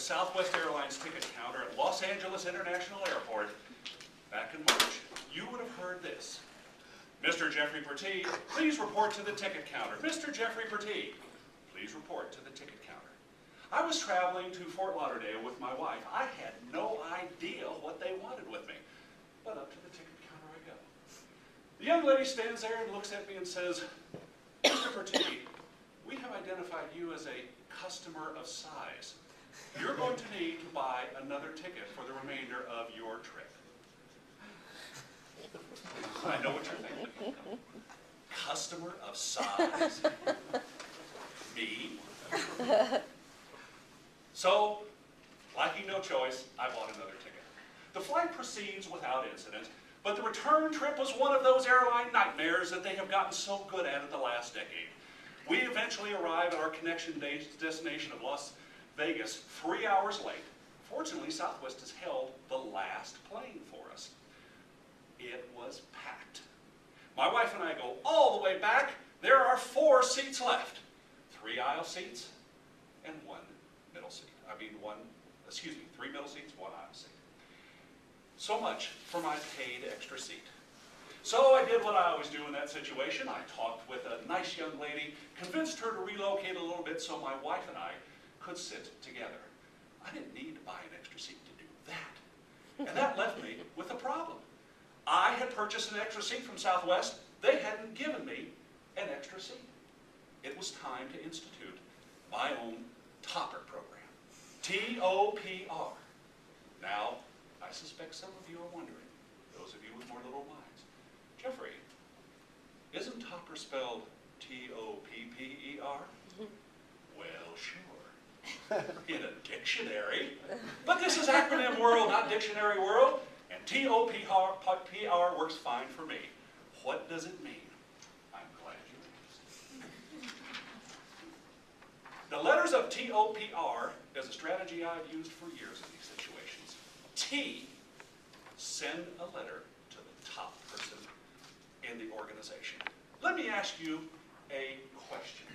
Southwest Airlines ticket counter at Los Angeles International Airport back in March, you would have heard this. Mr. Jeffrey Purtee, please report to the ticket counter. Mr. Jeffrey Purtee, please report to the ticket counter. I was traveling to Fort Lauderdale with my wife. I had no idea what they wanted with me, but up to the ticket counter I go. The young lady stands there and looks at me and says, Mr. Purtee, we have identified you as a customer of size. You're going to need to buy another ticket for the remainder of your trip. I know what you're thinking. Customer of size? Me? So, lacking no choice, I bought another ticket. The flight proceeds without incident, but the return trip was one of those airline nightmares that they have gotten so good at the last decade. We eventually arrive at our connection destination of Las Vegas 3 hours late. Fortunately, Southwest has held the last plane for us. It was packed. My wife and I go all the way back. There are 4 seats left. 3 aisle seats and 1 middle seat. 3 middle seats, 1 aisle seat. So much for my paid extra seat. So I did what I always do in that situation. I talked with a nice young lady, convinced her to relocate a little bit so my wife and I could sit together. I didn't need to buy an extra seat to do that. And that left me with a problem. I had purchased an extra seat from Southwest. They hadn't given me an extra seat. It was time to institute my own TOPR program. TOPR. Now, I suspect some of you are wondering, those of you with more little minds, Jeffrey, isn't TOPR spelled T-O-P-P-E-R? Well, sure, in a dictionary. But this is acronym world, not dictionary world, and TOPR works fine for me. What does it mean? I'm glad you asked. The letters of TOPR is a strategy I've used for years in these situations. T, send a letter to the top person in the organization. Let me ask you a question.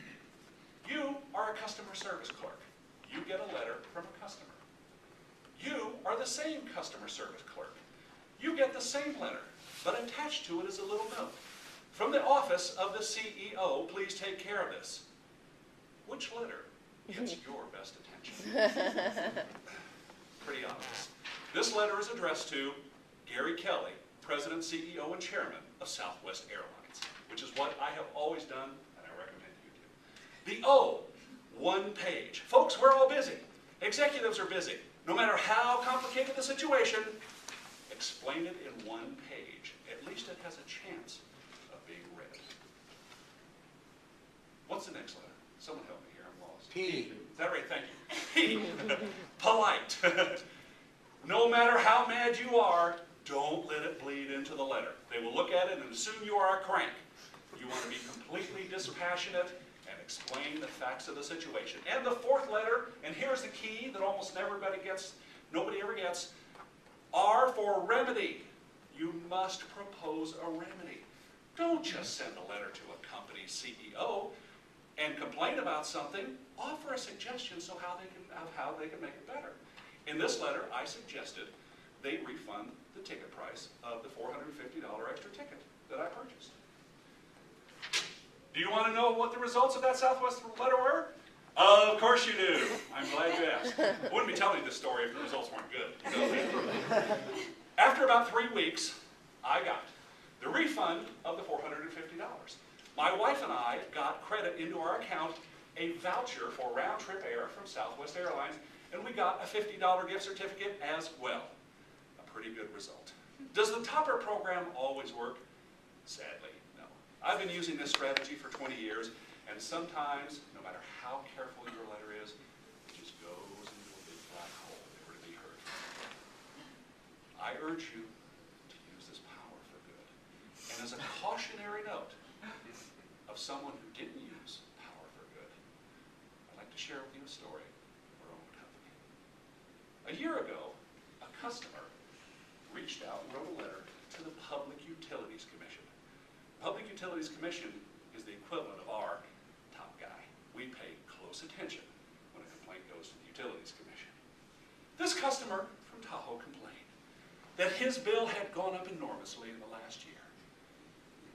You are a customer service clerk. You get a letter from a customer. You are the same customer service clerk. You get the same letter, but attached to it is a little note. From the office of the CEO, please take care of this. Which letter gets your best attention? Pretty obvious. This letter is addressed to Gary Kelly, President, CEO, and Chairman of Southwest Airlines, which is what I have always done, and I recommend you do. The O, 1 page. Folks, we're all busy. Executives are busy. No matter how complicated the situation, explain it in 1 page. At least it has a chance of being read. What's the next letter? Someone help me here, I'm lost. P. Is that right? Thank you. P. Polite. No matter how mad you are, don't let it bleed into the letter. They will look at it and assume you are a crank. You want to be completely dispassionate and explain the facts of the situation. And the 4th letter, and here's the key that almost nobody ever gets, R for remedy. You must propose a remedy. Don't just send a letter to a company's CEO and complain about something. Offer a suggestion of how they can make it better. In this letter, I suggested they refund the ticket price of the $450 extra ticket that I purchased. Do you want to know what the results of that Southwest letter were? Of course you do. I'm glad you asked. I wouldn't be telling you this story if the results weren't good. You know? After about 3 weeks, I got the refund of the $450. My wife and I got credit into our account a voucher for round-trip air from Southwest Airlines, and we got a $50 gift certificate as well. A pretty good result. Does the TOPR program always work? Sadly, no. I've been using this strategy for 20 years, and sometimes, no matter how careful your letter is, it just goes into a big black hole, never to be heard. I urge you to use this power for good. And as a cautionary note of someone who didn't use power for good, I'd like to share with you a story of our own company. A year ago, a customer reached out and wrote a letter to the Public Utilities Commission. Public Utilities Commission is the equivalent of our top guy. We pay close attention when a complaint goes to the Utilities Commission. customer from Tahoe complained that his bill had gone up enormously in the last year,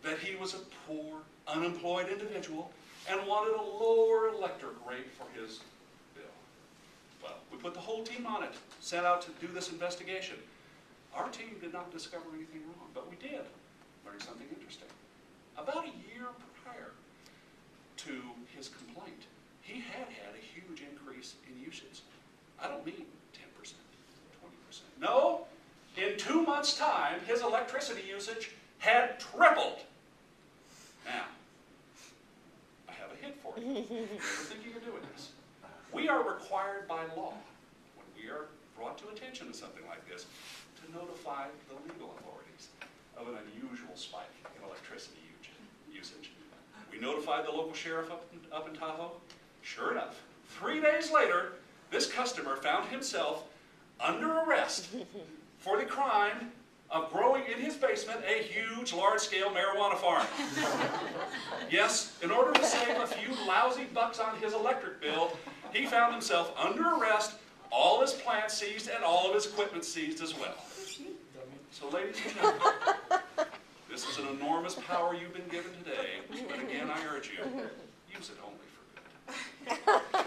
that he was a poor, unemployed individual and wanted a lower electric rate for his bill. Well, we put the whole team on it, set out to do this investigation. Our team did not discover anything wrong, but we did learn something interesting. About a year prior to his complaint, he had a huge increase in usage. I don't mean 10%, 20%. No, in 2 months' time, his electricity usage had tripled. Now, I have a hint for you. We're thinking of doing this. We are required by law, when we are brought to attention to something like this, to notify the legal authorities of an unusual spike in electricity usage. We notified the local sheriff up in Tahoe. Sure enough, 3 days later, this customer found himself under arrest for the crime of growing in his basement a huge, large-scale marijuana farm. Yes, in order to save a few lousy bucks on his electric bill, he found himself under arrest, all his plants seized, and all of his equipment seized as well. So, ladies and gentlemen, this is an enormous power you've been given today, but again, I urge you, use it only for good.